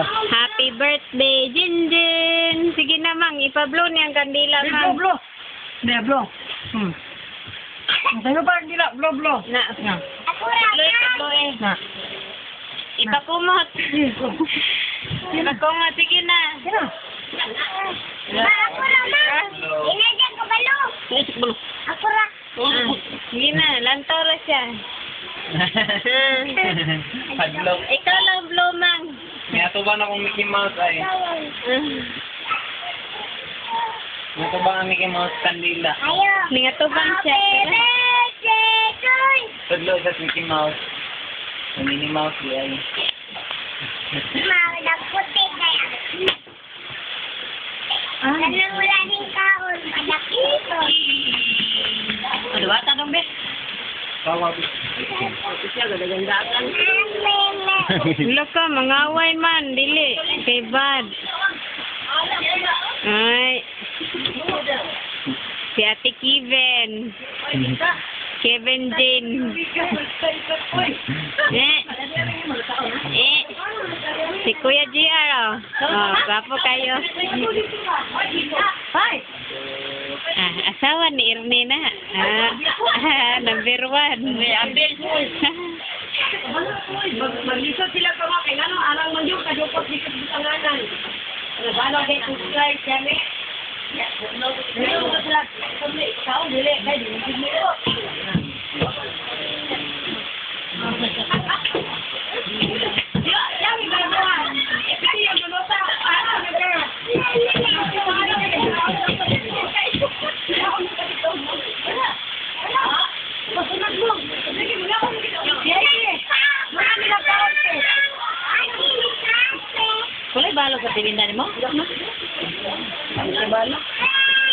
Happy birthday, Jinjin! Sige na, Mang. Ipa-blow niya ang kandila, Mang. Blow. Hindi, blow. Tayo pa, kandila. Blow. Na. Blow eh. Na. Ipakumot. Ipakumot. Sige na. Sino? Ako naman. Inadyan ko balo. Ako ra. Sige na. Lantoro siya. Hadlok. Ikaw lang, blow, Mang. May atuban akong Mickey Mouse ay. May atuban ang Mickey Mouse kandila. Ayo. Ningatubang siya. Happy birthday to you. Hadlok sa Mickey Mouse. Ang Minnie Mouse ay. Mawala puti na yan. Ganang wala ning kaon. Malaki ito. Ano ba? Tanong, be? Tawag. Wala ka, mangaway man. Dili. Kay Bad. Ay. Si Ate Kevin. Kevin Jane. Si Kuya JR, oh. Oh, gwapo kayo. Asawa ni Irnina. Number 1. Maglisod sila ka mga kay ano, arang man yung kadupot dito sa tanganan. Balo kay subscribe kami. Dito ko sila kami sao dili kay dili mo. Yang gagawin. Ito yung dulota. Kulay balo sa tibindan mo? Ano balo?